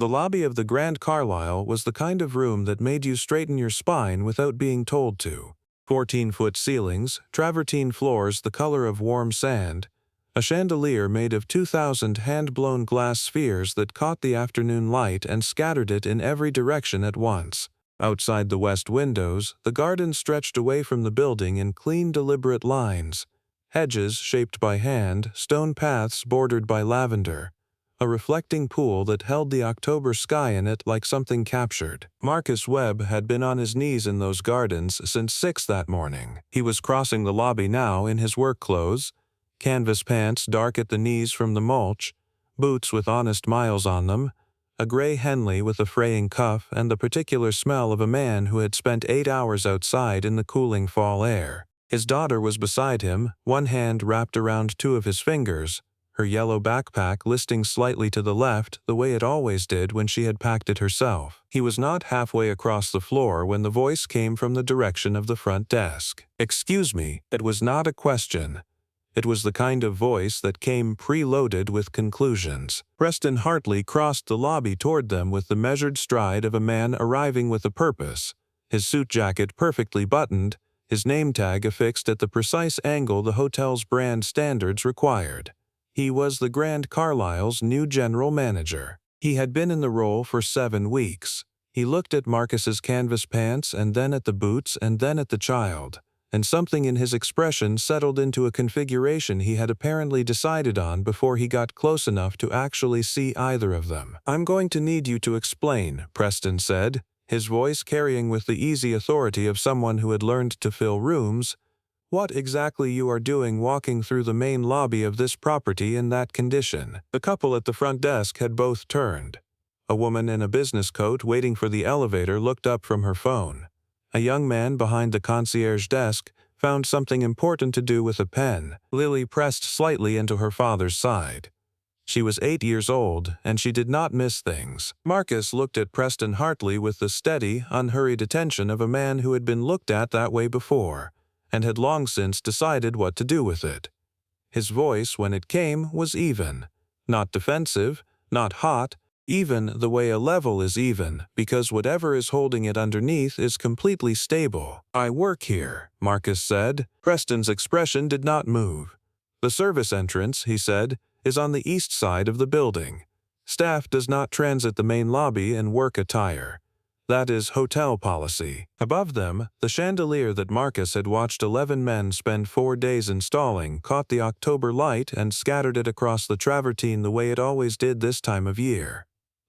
The lobby of the Grand Carlisle was the kind of room that made you straighten your spine without being told to. 14-foot ceilings, travertine floors the color of warm sand, a chandelier made of 2,000 hand-blown glass spheres that caught the afternoon light and scattered it in every direction at once. Outside the west windows, the garden stretched away from the building in clean, deliberate lines. Hedges shaped by hand, stone paths bordered by lavender. A reflecting pool that held the October sky in it like something captured. Marcus Webb had been on his knees in those gardens since 6 that morning. He was crossing the lobby now in his work clothes, canvas pants dark at the knees from the mulch, boots with honest miles on them, a gray Henley with a fraying cuff and the particular smell of a man who had spent 8 hours outside in the cooling fall air. His daughter was beside him, one hand wrapped around 2 of his fingers, her yellow backpack listing slightly to the left the way it always did when she had packed it herself. He was not halfway across the floor when the voice came from the direction of the front desk. "Excuse me." It was not a question. It was the kind of voice that came preloaded with conclusions. Preston Hartley crossed the lobby toward them with the measured stride of a man arriving with a purpose, his suit jacket perfectly buttoned, his name tag affixed at the precise angle the hotel's brand standards required. He was the Grand Carlisle's new general manager. He had been in the role for 7 weeks. He looked at Marcus's canvas pants and then at the boots and then at the child, and something in his expression settled into a configuration he had apparently decided on before he got close enough to actually see either of them. "I'm going to need you to explain," Preston said, his voice carrying with the easy authority of someone who had learned to fill rooms, "what exactly you are doing walking through the main lobby of this property in that condition." The couple at the front desk had both turned. A woman in a business coat waiting for the elevator looked up from her phone. A young man behind the concierge desk found something important to do with a pen. Lily pressed slightly into her father's side. She was 8 years old, and she did not miss things. Marcus looked at Preston Hartley with the steady, unhurried attention of a man who had been looked at that way before, and had long since decided what to do with it. His voice, when it came, was even. Not defensive, not hot, even the way a level is even, because whatever is holding it underneath is completely stable. "I work here," Marcus said. Preston's expression did not move. "The service entrance," he said, "is on the east side of the building. Staff does not transit the main lobby in work attire. That is hotel policy." Above them, the chandelier that Marcus had watched 11 men spend 4 days installing caught the October light and scattered it across the travertine the way it always did this time of year.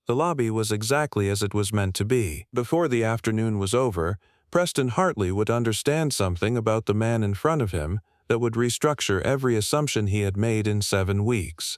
The lobby was exactly as it was meant to be. Before the afternoon was over, Preston Hartley would understand something about the man in front of him that would restructure every assumption he had made in 7 weeks.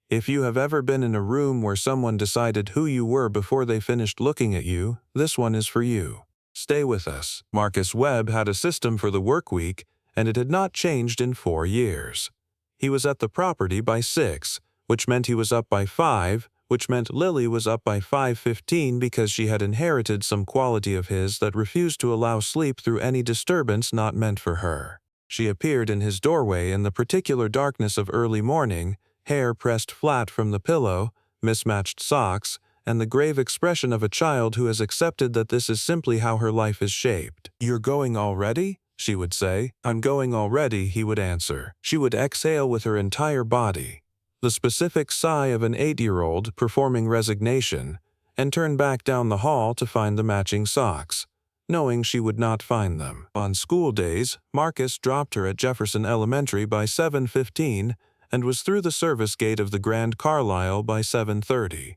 If you have ever been in a room where someone decided who you were before they finished looking at you, this one is for you. Stay with us. Marcus Webb had a system for the work week, and it had not changed in 4 years. He was at the property by 6, which meant he was up by 5, which meant Lily was up by 5:15 because she had inherited some quality of his that refused to allow sleep through any disturbance not meant for her. She appeared in his doorway in the particular darkness of early morning, hair pressed flat from the pillow, mismatched socks, and the grave expression of a child who has accepted that this is simply how her life is shaped. "You're going already?" she would say. "I'm going already," he would answer. She would exhale with her entire body, the specific sigh of an 8-year-old performing resignation, and turn back down the hall to find the matching socks, knowing she would not find them. On school days, Marcus dropped her at Jefferson Elementary by 7:15 and was through the service gate of the Grand Carlisle by 7:30.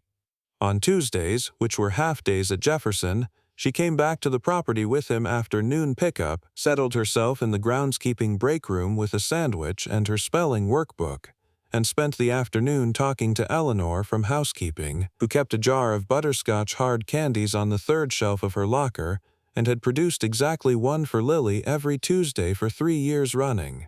On Tuesdays, which were half-days at Jefferson, she came back to the property with him after noon pickup, settled herself in the groundskeeping break room with a sandwich and her spelling workbook, and spent the afternoon talking to Eleanor from housekeeping, who kept a jar of butterscotch hard candies on the 3rd shelf of her locker and had produced exactly one for Lily every Tuesday for 3 years running.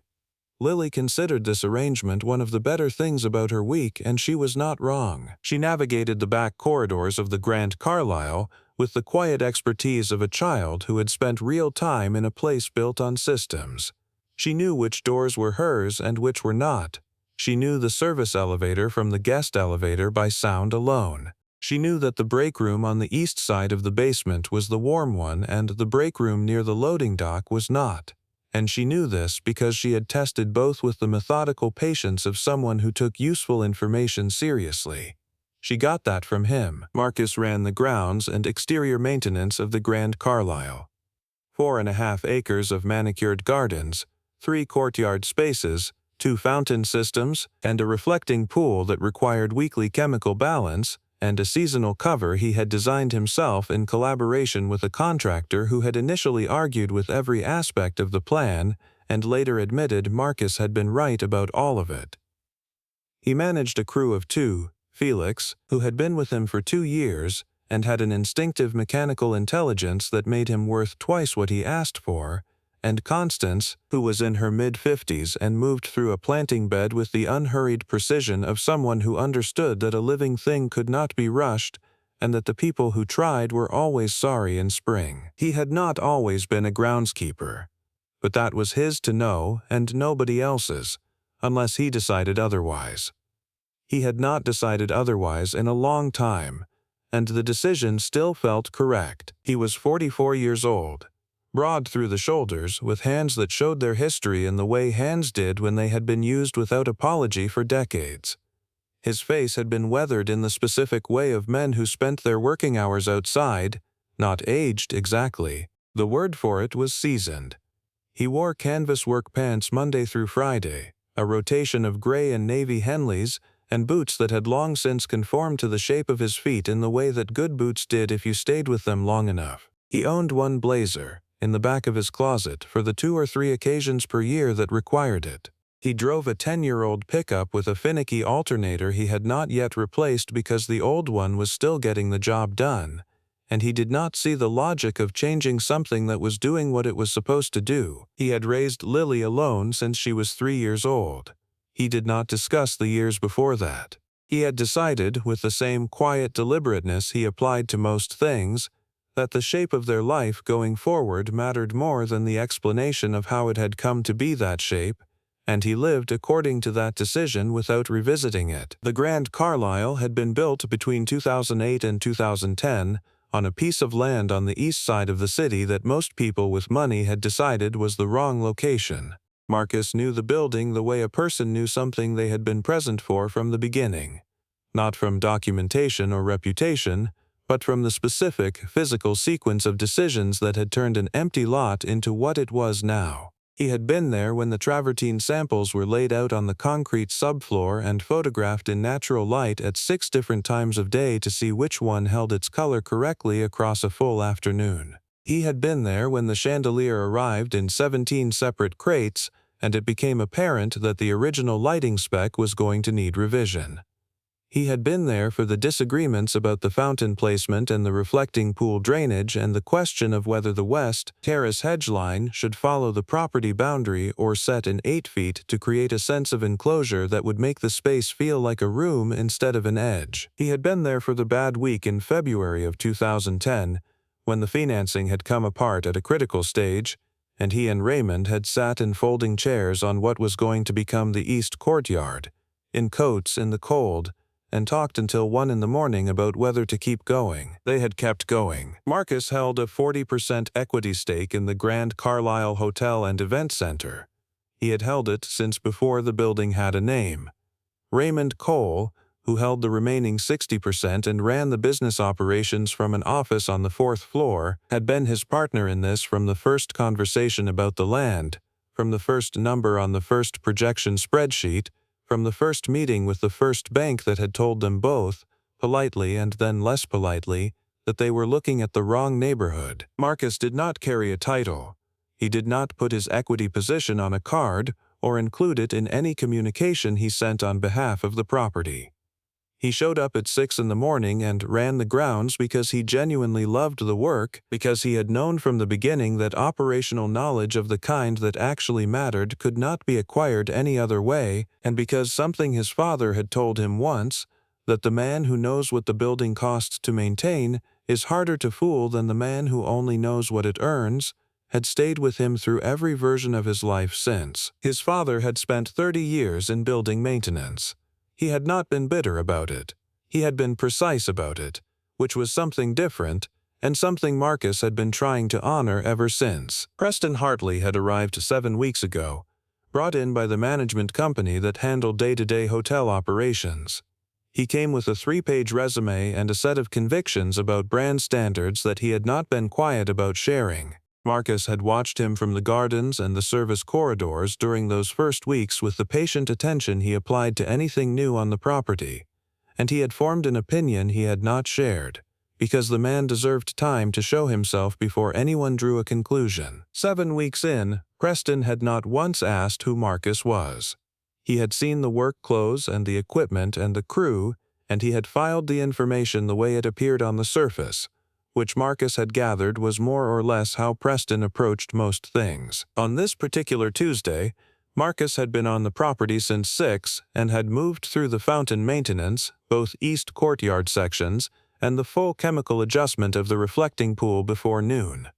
Lily considered this arrangement one of the better things about her week, and she was not wrong. She navigated the back corridors of the Grand Carlisle with the quiet expertise of a child who had spent real time in a place built on systems. She knew which doors were hers and which were not. She knew the service elevator from the guest elevator by sound alone. She knew that the break room on the east side of the basement was the warm one and the break room near the loading dock was not. And she knew this because she had tested both with the methodical patience of someone who took useful information seriously. She got that from him. Marcus ran the grounds and exterior maintenance of the Grand Carlisle. 4.5 acres of manicured gardens, 3 courtyard spaces, 2 fountain systems, and a reflecting pool that required weekly chemical balance, and a seasonal cover he had designed himself in collaboration with a contractor who had initially argued with every aspect of the plan and later admitted Marcus had been right about all of it. He managed a crew of 2, Felix, who had been with him for 2 years and had an instinctive mechanical intelligence that made him worth twice what he asked for, and Constance, who was in her mid-50s and moved through a planting bed with the unhurried precision of someone who understood that a living thing could not be rushed and that the people who tried were always sorry in spring. He had not always been a groundskeeper, but that was his to know and nobody else's, unless he decided otherwise. He had not decided otherwise in a long time, and the decision still felt correct. He was 44 years old, broad through the shoulders, with hands that showed their history in the way hands did when they had been used without apology for decades. His face had been weathered in the specific way of men who spent their working hours outside, not aged exactly. The word for it was seasoned. He wore canvas work pants Monday through Friday, a rotation of gray and navy Henleys, and boots that had long since conformed to the shape of his feet in the way that good boots did if you stayed with them long enough. He owned one blazer, in the back of his closet, for the 2 or 3 occasions per year that required it. He drove a 10-year-old pickup with a finicky alternator he had not yet replaced because the old one was still getting the job done, and he did not see the logic of changing something that was doing what it was supposed to do. He had raised Lily alone since she was 3 years old. He did not discuss the years before that. He had decided, with the same quiet deliberateness he applied to most things, that the shape of their life going forward mattered more than the explanation of how it had come to be that shape, and he lived according to that decision without revisiting it. The Grand Carlisle had been built between 2008 and 2010 on a piece of land on the east side of the city that most people with money had decided was the wrong location. Marcus knew the building the way a person knew something they had been present for from the beginning, not from documentation or reputation, but from the specific, physical sequence of decisions that had turned an empty lot into what it was now. He had been there when the travertine samples were laid out on the concrete subfloor and photographed in natural light at 6 different times of day to see which one held its color correctly across a full afternoon. He had been there when the chandelier arrived in 17 separate crates, and it became apparent that the original lighting spec was going to need revision. He had been there for the disagreements about the fountain placement and the reflecting pool drainage and the question of whether the west terrace hedge line should follow the property boundary or set in 8 feet to create a sense of enclosure that would make the space feel like a room instead of an edge. He had been there for the bad week in February of 2010, when the financing had come apart at a critical stage, and he and Raymond had sat in folding chairs on what was going to become the east courtyard, in coats in the cold, and talked until 1 in the morning about whether to keep going. They had kept going. Marcus held a 40% equity stake in the Grand Carlisle Hotel and Event Center. He had held it since before the building had a name. Raymond Cole, who held the remaining 60% and ran the business operations from an office on the 4th floor, had been his partner in this from the first conversation about the land, from the first number on the first projection spreadsheet, from the first meeting with the first bank that had told them both, politely and then less politely, that they were looking at the wrong neighborhood. Marcus did not carry a title. He did not put his equity position on a card or include it in any communication he sent on behalf of the property. He showed up at 6 in the morning and ran the grounds because he genuinely loved the work, because he had known from the beginning that operational knowledge of the kind that actually mattered could not be acquired any other way, and because something his father had told him once, that the man who knows what the building costs to maintain is harder to fool than the man who only knows what it earns, had stayed with him through every version of his life since. His father had spent 30 years in building maintenance. He had not been bitter about it. He had been precise about it, which was something different, and something Marcus had been trying to honor ever since. Preston Hartley had arrived 7 weeks ago, brought in by the management company that handled day-to-day hotel operations. He came with a 3-page resume and a set of convictions about brand standards that he had not been quiet about sharing. Marcus had watched him from the gardens and the service corridors during those first weeks with the patient attention he applied to anything new on the property, and he had formed an opinion he had not shared, because the man deserved time to show himself before anyone drew a conclusion. 7 weeks in, Preston had not once asked who Marcus was. He had seen the work clothes and the equipment and the crew, and he had filed the information the way it appeared on the surface, which Marcus had gathered was more or less how Preston approached most things. On this particular Tuesday, Marcus had been on the property since 6 and had moved through the fountain maintenance, both east courtyard sections, and the full chemical adjustment of the reflecting pool before noon.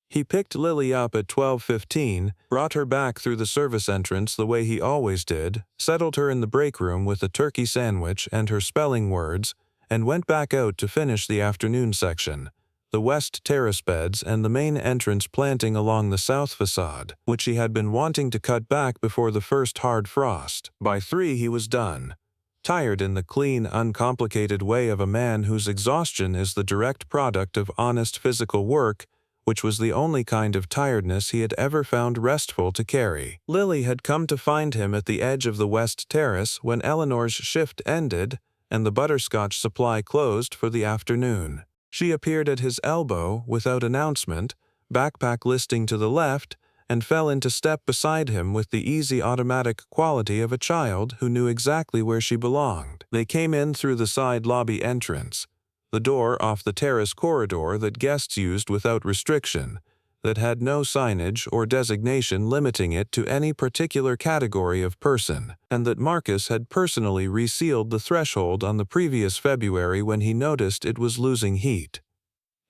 He picked Lily up at 12:15, brought her back through the service entrance the way he always did, settled her in the break room with a turkey sandwich and her spelling words, and went back out to finish the afternoon section, the west terrace beds and the main entrance planting along the south facade, which he had been wanting to cut back before the first hard frost. By 3 he was done, tired in the clean, uncomplicated way of a man whose exhaustion is the direct product of honest physical work, which was the only kind of tiredness he had ever found restful to carry. Lily had come to find him at the edge of the west terrace when Eleanor's shift ended and the butterscotch supply closed for the afternoon. She appeared at his elbow without announcement, backpack listing to the left, and fell into step beside him with the easy automatic quality of a child who knew exactly where she belonged. They came in through the side lobby entrance, the door off the terrace corridor that guests used without restriction, that had no signage or designation limiting it to any particular category of person, and that Marcus had personally resealed the threshold on the previous February when he noticed it was losing heat.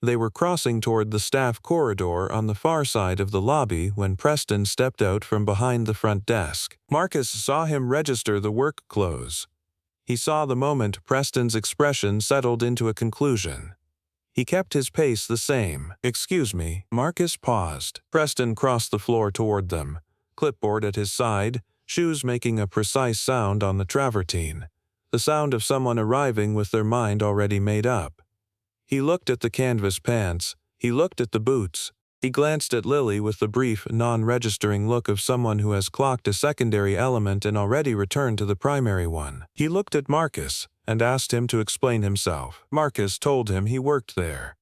They were crossing toward the staff corridor on the far side of the lobby when Preston stepped out from behind the front desk. Marcus saw him register the work clothes. He saw the moment Preston's expression settled into a conclusion. He kept his pace the same. "Excuse me." Marcus paused. Preston crossed the floor toward them, clipboard at his side, shoes making a precise sound on the travertine, the sound of someone arriving with their mind already made up. He looked at the canvas pants. He looked at the boots. He glanced at Lily with the brief, non-registering look of someone who has clocked a secondary element and already returned to the primary one. He looked at Marcus and asked him to explain himself. Marcus told him he worked there.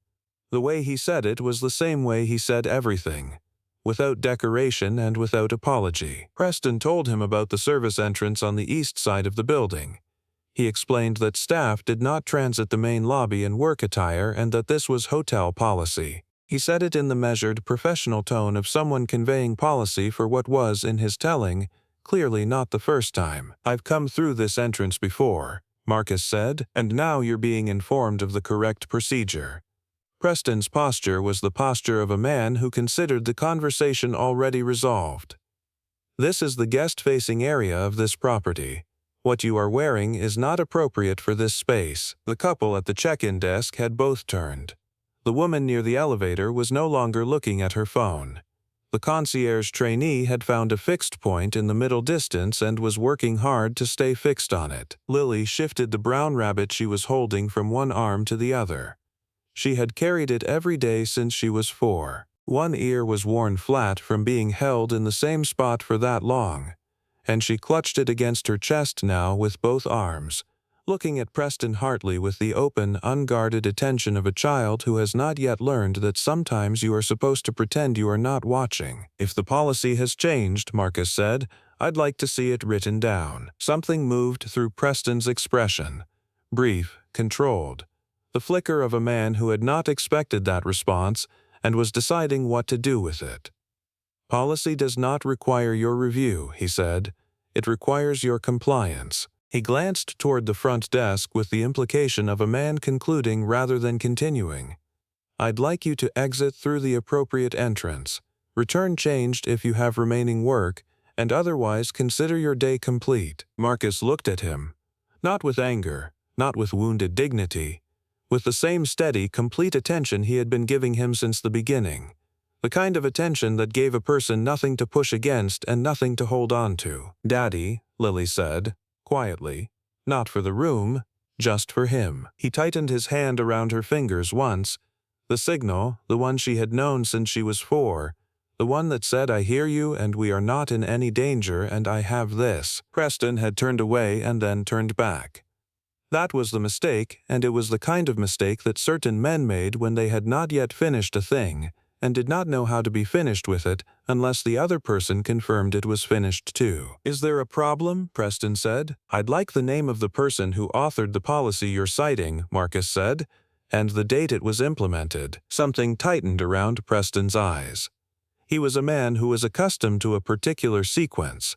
The way he said it was the same way he said everything, without decoration and without apology. Preston told him about the service entrance on the east side of the building. He explained that staff did not transit the main lobby in work attire and that this was hotel policy. He said it in the measured, professional tone of someone conveying policy for what was, in his telling, clearly not the first time. "I've come through this entrance before," Marcus said, "and now you're being informed of the correct procedure." Preston's posture was the posture of a man who considered the conversation already resolved. "This is the guest-facing area of this property. What you are wearing is not appropriate for this space." The couple at the check-in desk had both turned. The woman near the elevator was no longer looking at her phone. The concierge trainee had found a fixed point in the middle distance and was working hard to stay fixed on it. Lily shifted the brown rabbit she was holding from one arm to the other. She had carried it every day since she was 4. One ear was worn flat from being held in the same spot for that long, and she clutched it against her chest now with both arms, looking at Preston Hartley with the open, unguarded attention of a child who has not yet learned that sometimes you are supposed to pretend you are not watching. "If the policy has changed," Marcus said, "I'd like to see it written down." Something moved through Preston's expression, brief, controlled, the flicker of a man who had not expected that response and was deciding what to do with it. "Policy does not require your review," he said. "It requires your compliance." He glanced toward the front desk with the implication of a man concluding rather than continuing. "I'd like you to exit through the appropriate entrance. Return changed if you have remaining work, and otherwise consider your day complete." Marcus looked at him, not with anger, not with wounded dignity, with the same steady, complete attention he had been giving him since the beginning, the kind of attention that gave a person nothing to push against and nothing to hold on to. "Daddy," Lily said, quietly, "not for the room, just for him." He tightened his hand around her fingers once, the signal, the one she had known since she was 4, the one that said, "I hear you and we are not in any danger and I have this." Preston had turned away and then turned back. That was the mistake, and it was the kind of mistake that certain men made when they had not yet finished a thing, and did not know how to be finished with it unless the other person confirmed it was finished too. "Is there a problem?" Preston said. "I'd like the name of the person who authored the policy you're citing," Marcus said, "and the date it was implemented." Something tightened around Preston's eyes. He was a man who was accustomed to a particular sequence.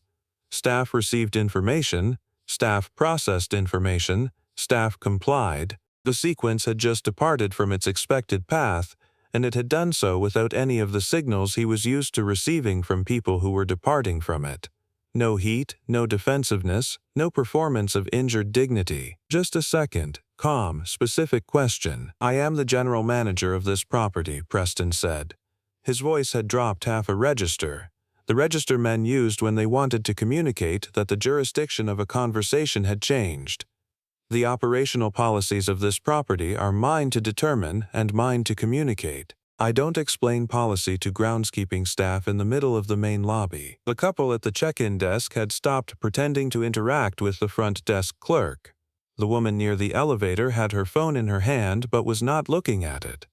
Staff received information, staff processed information, staff complied. The sequence had just departed from its expected path, and it had done so without any of the signals he was used to receiving from people who were departing from it. No heat, no defensiveness, no performance of injured dignity. Just a second, calm, specific question. "I am the general manager of this property," Preston said. His voice had dropped half a register, the register men used when they wanted to communicate that the jurisdiction of a conversation had changed. "The operational policies of this property are mine to determine and mine to communicate. I don't explain policy to groundskeeping staff in the middle of the main lobby." The couple at the check-in desk had stopped pretending to interact with the front desk clerk. The woman near the elevator had her phone in her hand but was not looking at it.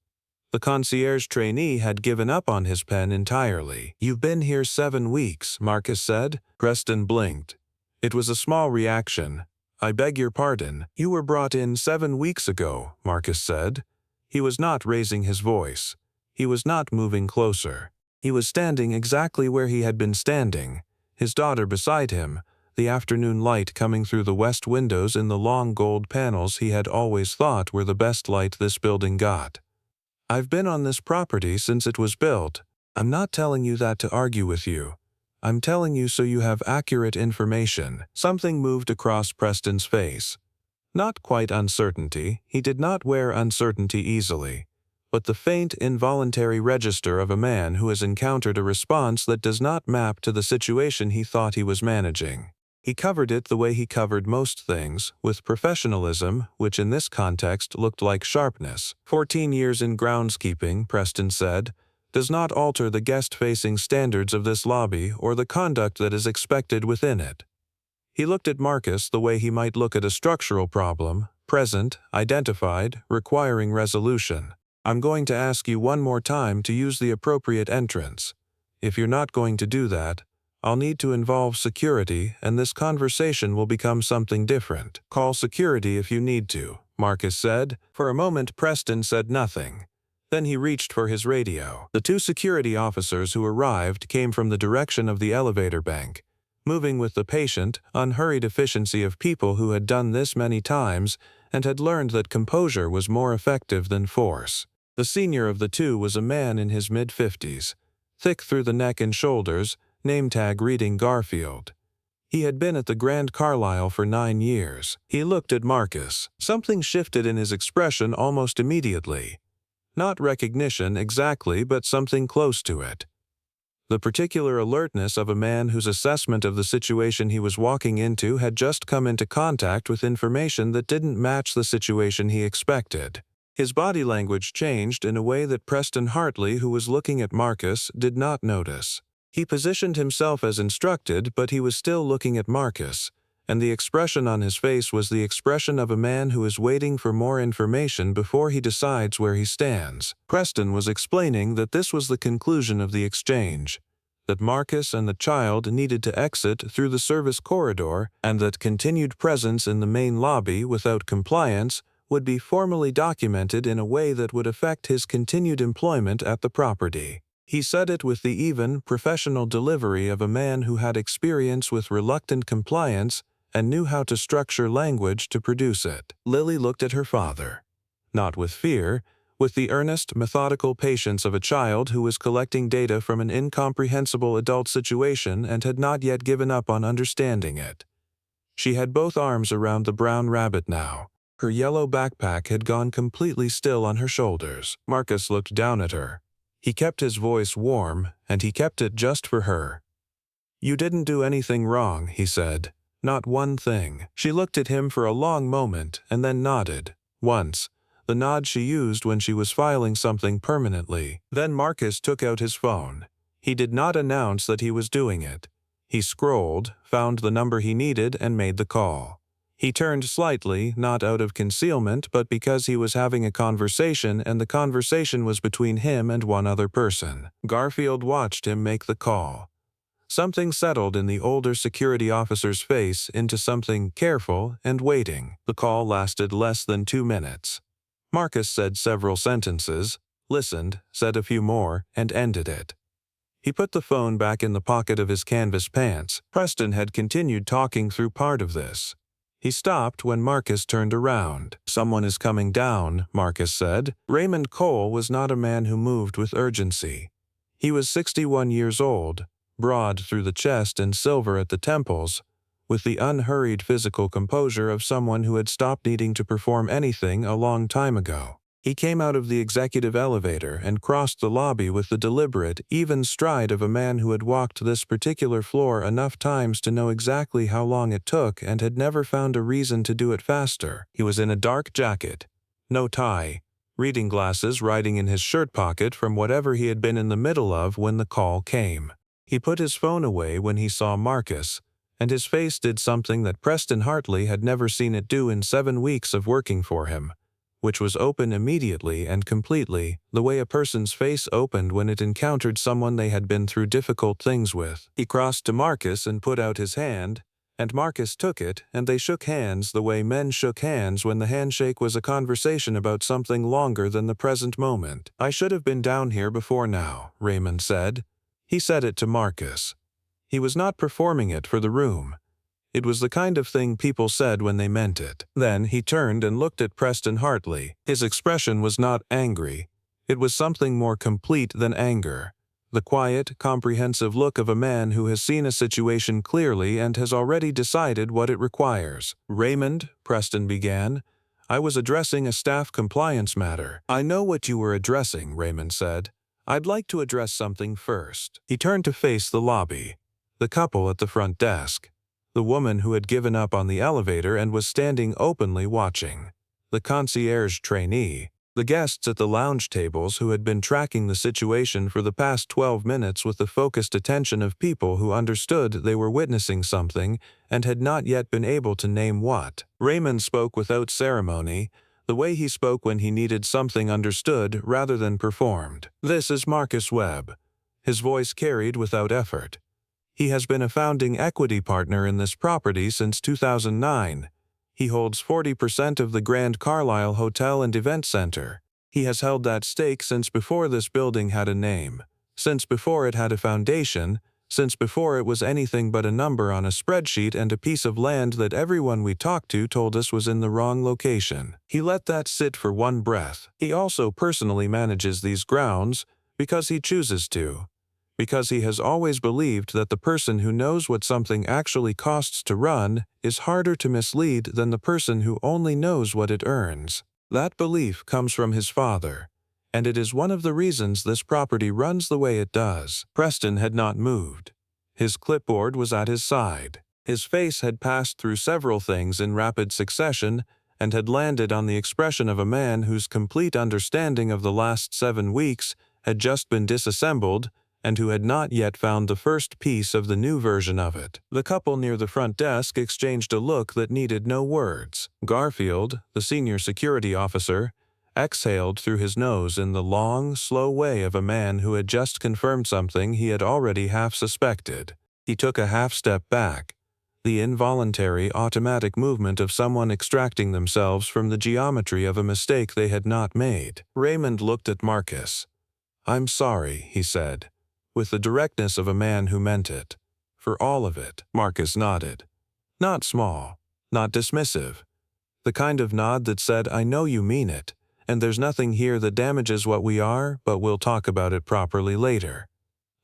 The concierge trainee had given up on his pen entirely. "You've been here 7 weeks, Marcus said. Preston blinked. It was a small reaction. "I beg your pardon. You were brought in 7 weeks ago," Marcus said. He was not raising his voice. He was not moving closer. He was standing exactly where he had been standing, his daughter beside him, the afternoon light coming through the west windows in the long gold panels he had always thought were the best light this building got. "I've been on this property since it was built. I'm not telling you that to argue with you. I'm telling you so you have accurate information." Something moved across Preston's face. Not quite uncertainty, he did not wear uncertainty easily, but the faint, involuntary register of a man who has encountered a response that does not map to the situation he thought he was managing. He covered it the way he covered most things, with professionalism, which in this context looked like sharpness. 14 years in groundskeeping, Preston said, does not alter the guest-facing standards of this lobby or the conduct that is expected within it. He looked at Marcus the way he might look at a structural problem, present, identified, requiring resolution. "I'm going to ask you one more time to use the appropriate entrance. If you're not going to do that, I'll need to involve security and this conversation will become something different." "Call security if you need to," Marcus said. For a moment Preston said nothing. Then he reached for his radio. The 2 security officers who arrived came from the direction of the elevator bank, moving with the patient, unhurried efficiency of people who had done this many times and had learned that composure was more effective than force. The senior of the 2 was a man in his mid-50s, thick through the neck and shoulders, name tag reading Garfield. He had been at the Grand Carlisle for 9 years. He looked at Marcus. Something shifted in his expression almost immediately. Not recognition exactly, but something close to it. The particular alertness of a man whose assessment of the situation he was walking into had just come into contact with information that didn't match the situation he expected. His body language changed in a way that Preston Hartley, who was looking at Marcus, did not notice. He positioned himself as instructed, but he was still looking at Marcus, and the expression on his face was the expression of a man who is waiting for more information before he decides where he stands. Preston was explaining that this was the conclusion of the exchange, that Marcus and the child needed to exit through the service corridor, and that continued presence in the main lobby without compliance would be formally documented in a way that would affect his continued employment at the property. He said it with the even, professional delivery of a man who had experience with reluctant compliance and knew how to structure language to produce it. Lily looked at her father. Not with fear, with the earnest, methodical patience of a child who was collecting data from an incomprehensible adult situation and had not yet given up on understanding it. She had both arms around the brown rabbit now. Her yellow backpack had gone completely still on her shoulders. Marcus looked down at her. He kept his voice warm, and he kept it just for her. "You didn't do anything wrong," he said. "Not one thing." She looked at him for a long moment and then nodded. Once, the nod she used when she was filing something permanently. Then Marcus took out his phone. He did not announce that he was doing it. He scrolled, found the number he needed, and made the call. He turned slightly, not out of concealment, but because he was having a conversation and the conversation was between him and one other person. Garfield watched him make the call. Something settled in the older security officer's face into something careful and waiting. The call lasted less than 2 minutes. Marcus said several sentences, listened, said a few more, and ended it. He put the phone back in the pocket of his canvas pants. Preston had continued talking through part of this. He stopped when Marcus turned around. "Someone is coming down," Marcus said. Raymond Cole was not a man who moved with urgency. He was 61 years old, broad through the chest and silver at the temples, with the unhurried physical composure of someone who had stopped needing to perform anything a long time ago. He came out of the executive elevator and crossed the lobby with the deliberate, even stride of a man who had walked this particular floor enough times to know exactly how long it took and had never found a reason to do it faster. He was in a dark jacket, no tie, reading glasses riding in his shirt pocket from whatever he had been in the middle of when the call came. He put his phone away when he saw Marcus, and his face did something that Preston Hartley had never seen it do in 7 weeks of working for him, which was open immediately and completely, the way a person's face opened when it encountered someone they had been through difficult things with. He crossed to Marcus and put out his hand, and Marcus took it, and they shook hands the way men shook hands when the handshake was a conversation about something longer than the present moment. "I should have been down here before now," Raymond said. He said it to Marcus. He was not performing it for the room. It was the kind of thing people said when they meant it. Then he turned and looked at Preston Hartley. His expression was not angry. It was something more complete than anger. The quiet, comprehensive look of a man who has seen a situation clearly and has already decided what it requires. "Raymond," Preston began, "I was addressing a staff compliance matter." "I know what you were addressing," Raymond said. "I'd like to address something first." He turned to face the lobby. The couple at the front desk. The woman who had given up on the elevator and was standing openly watching. The concierge trainee. The guests at the lounge tables who had been tracking the situation for the past 12 minutes with the focused attention of people who understood they were witnessing something and had not yet been able to name what. Raymond spoke without ceremony, the way he spoke when he needed something understood rather than performed. "This is Marcus Webb." His voice carried without effort. "He has been a founding equity partner in this property since 2009. He holds 40% of the Grand Carlisle Hotel and Event Center. He has held that stake since before this building had a name, since before it had a foundation, since before it was anything but a number on a spreadsheet and a piece of land that everyone we talked to told us was in the wrong location. He let that sit for one breath. He also personally manages these grounds because he chooses to. Because he has always believed that the person who knows what something actually costs to run is harder to mislead than the person who only knows what it earns. That belief comes from his father, and it is one of the reasons this property runs the way it does." Preston had not moved. His clipboard was at his side. His face had passed through several things in rapid succession and had landed on the expression of a man whose complete understanding of the last 7 weeks had just been disassembled and who had not yet found the first piece of the new version of it. The couple near the front desk exchanged a look that needed no words. Garfield, the senior security officer, exhaled through his nose in the long, slow way of a man who had just confirmed something he had already half suspected. He took a half step back, the involuntary, automatic movement of someone extracting themselves from the geometry of a mistake they had not made. Raymond looked at Marcus. "I'm sorry," he said, with the directness of a man who meant it. "For all of it." Marcus nodded. Not small, not dismissive. The kind of nod that said, "I know you mean it, and there's nothing here that damages what we are, but we'll talk about it properly later."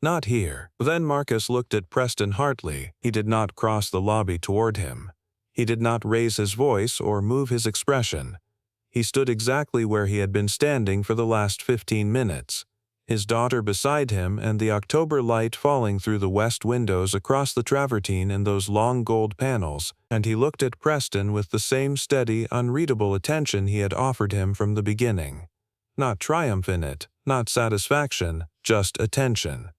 Not here. Then Marcus looked at Preston Hartley. He did not cross the lobby toward him. He did not raise his voice or move his expression. He stood exactly where he had been standing for the last 15 minutes, his daughter beside him and the October light falling through the west windows across the travertine in those long gold panels, and he looked at Preston with the same steady, unreadable attention he had offered him from the beginning. Not triumph in it, not satisfaction, just attention.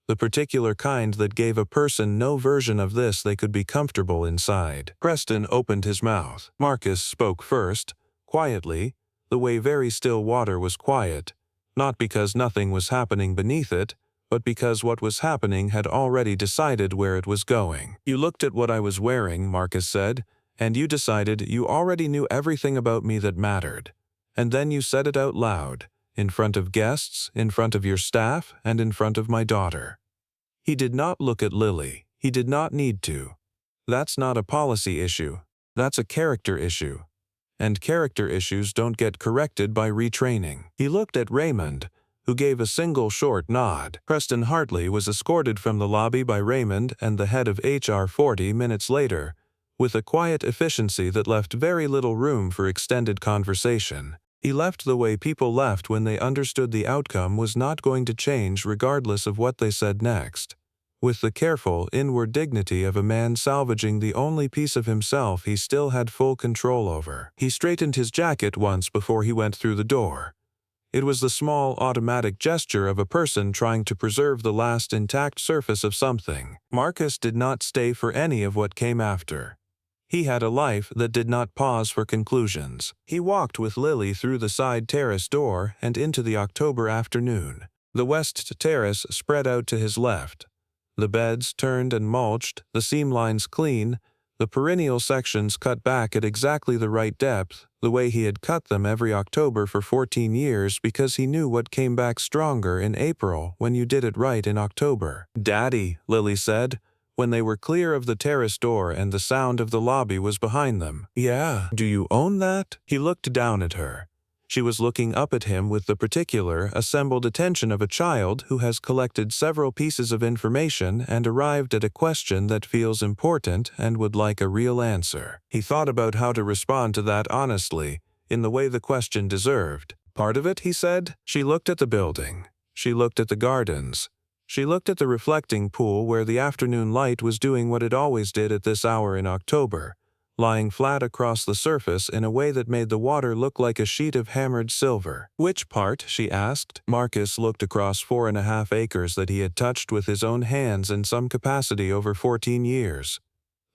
The particular kind that gave a person no version of this they could be comfortable inside. Preston opened his mouth. Marcus spoke first, quietly, the way very still water was quiet, not because nothing was happening beneath it, but because what was happening had already decided where it was going. "You looked at what I was wearing," Marcus said, "and you decided you already knew everything about me that mattered. And then you said it out loud, in front of guests, in front of your staff, and in front of my daughter." He did not look at Lily. He did not need to. That's not a policy issue. That's a character issue. And character issues don't get corrected by retraining. He looked at Raymond, who gave a single short nod. Preston Hartley was escorted from the lobby by Raymond and the head of HR 40 minutes later, with a quiet efficiency that left very little room for extended conversation. He left the way people left when they understood the outcome was not going to change regardless of what they said next, with the careful, inward dignity of a man salvaging the only piece of himself he still had full control over. He straightened his jacket once before he went through the door. It was the small, automatic gesture of a person trying to preserve the last intact surface of something. Marcus did not stay for any of what came after. He had a life that did not pause for conclusions. He walked with Lily through the side terrace door and into the October afternoon. The west terrace spread out to his left. The beds turned and mulched, the seam lines clean, the perennial sections cut back at exactly the right depth, the way he had cut them every October for 14 years because he knew what came back stronger in April when you did it right in October. "Daddy," Lily said, when they were clear of the terrace door and the sound of the lobby was behind them. "Yeah, do you own that?" He looked down at her. She was looking up at him with the particular, assembled attention of a child who has collected several pieces of information and arrived at a question that feels important and would like a real answer. He thought about how to respond to that honestly, in the way the question deserved. "Part of it," he said. She looked at the building. She looked at the gardens. She looked at the reflecting pool where the afternoon light was doing what it always did at this hour in October, lying flat across the surface in a way that made the water look like a sheet of hammered silver. "Which part?" she asked. Marcus looked across 4.5 acres that he had touched with his own hands in some capacity over 14 years.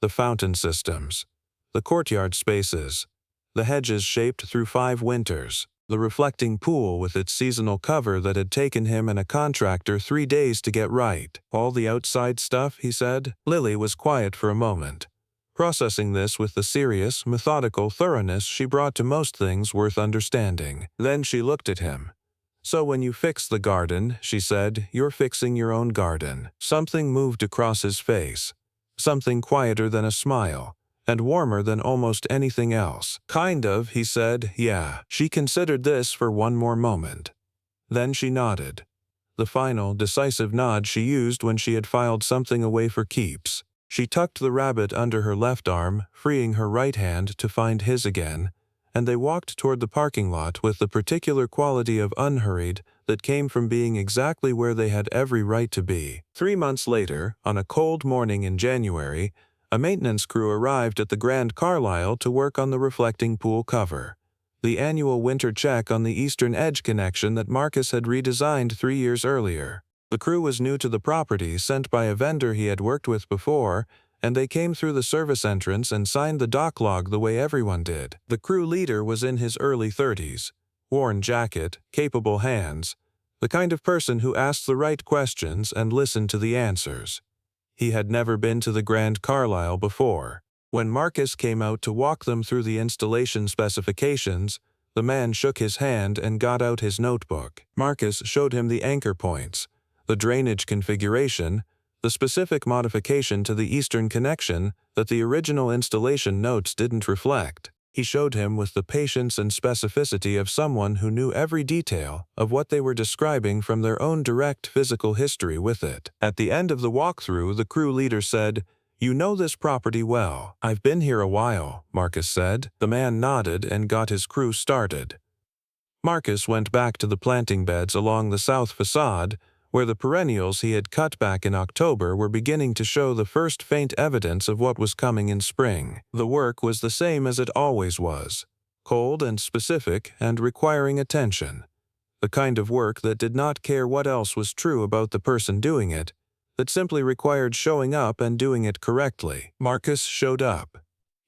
The fountain systems, the courtyard spaces, the hedges shaped through 5 winters, the reflecting pool with its seasonal cover that had taken him and a contractor 3 days to get right. "All the outside stuff," he said. Lily was quiet for a moment, processing this with the serious, methodical thoroughness she brought to most things worth understanding. Then she looked at him. "So when you fix the garden," she said, "you're fixing your own garden." Something moved across his face, something quieter than a smile, and warmer than almost anything else. "Kind of," he said, "yeah." She considered this for one more moment. Then she nodded. The final, decisive nod she used when she had filed something away for keeps. She tucked the rabbit under her left arm, freeing her right hand to find his again, and they walked toward the parking lot with the particular quality of unhurried that came from being exactly where they had every right to be. 3 months later, on a cold morning in January, a maintenance crew arrived at the Grand Carlisle to work on the reflecting pool cover, the annual winter check on the eastern edge connection that Marcus had redesigned 3 years earlier. The crew was new to the property, sent by a vendor he had worked with before, and they came through the service entrance and signed the dock log the way everyone did. The crew leader was in his early 30s, worn jacket, capable hands, the kind of person who asked the right questions and listened to the answers. He had never been to the Grand Carlisle before. When Marcus came out to walk them through the installation specifications, the man shook his hand and got out his notebook. Marcus showed him the anchor points, the drainage configuration, the specific modification to the eastern connection that the original installation notes didn't reflect. He showed him with the patience and specificity of someone who knew every detail of what they were describing from their own direct physical history with it. At the end of the walkthrough, the crew leader said, "You know this property well." "I've been here a while," Marcus said. The man nodded and got his crew started. Marcus went back to the planting beds along the south facade, where the perennials he had cut back in October were beginning to show the first faint evidence of what was coming in spring. The work was the same as it always was, cold and specific and requiring attention. The kind of work that did not care what else was true about the person doing it, that simply required showing up and doing it correctly. Marcus showed up.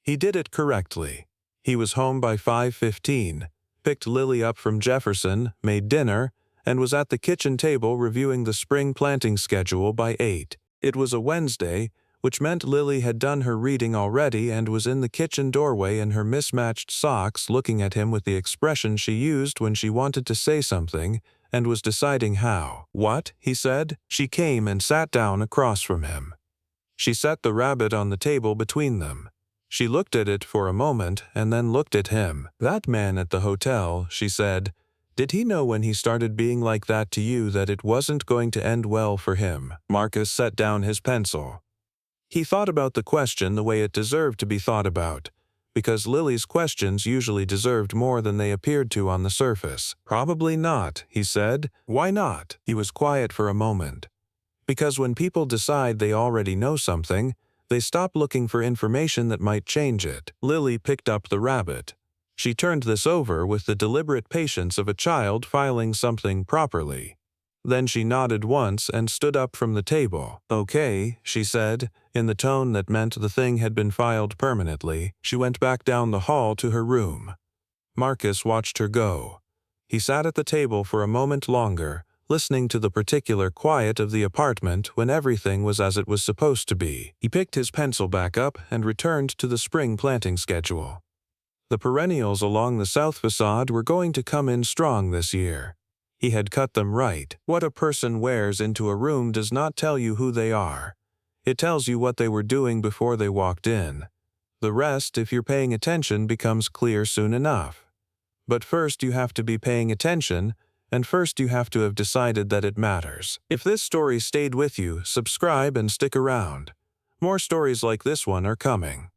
He did it correctly. He was home by 5:15, picked Lily up from Jefferson, made dinner, and was at the kitchen table reviewing the spring planting schedule by 8. It was a Wednesday, which meant Lily had done her reading already and was in the kitchen doorway in her mismatched socks looking at him with the expression she used when she wanted to say something and was deciding how. "What?" he said. She came and sat down across from him. She set the rabbit on the table between them. She looked at it for a moment and then looked at him. "That man at the hotel," she said, "did he know when he started being like that to you that it wasn't going to end well for him?" Marcus set down his pencil. He thought about the question the way it deserved to be thought about, because Lily's questions usually deserved more than they appeared to on the surface. "Probably not," he said. "Why not?" He was quiet for a moment. "Because when people decide they already know something, they stop looking for information that might change it." Lily picked up the rabbit. She turned this over with the deliberate patience of a child filing something properly. Then she nodded once and stood up from the table. "Okay," she said, in the tone that meant the thing had been filed permanently. She went back down the hall to her room. Marcus watched her go. He sat at the table for a moment longer, listening to the particular quiet of the apartment when everything was as it was supposed to be. He picked his pencil back up and returned to the spring planting schedule. The perennials along the south facade were going to come in strong this year. He had cut them right. What a person wears into a room does not tell you who they are. It tells you what they were doing before they walked in. The rest, if you're paying attention, becomes clear soon enough. But first you have to be paying attention, and first you have to have decided that it matters. If this story stayed with you, subscribe and stick around. More stories like this one are coming.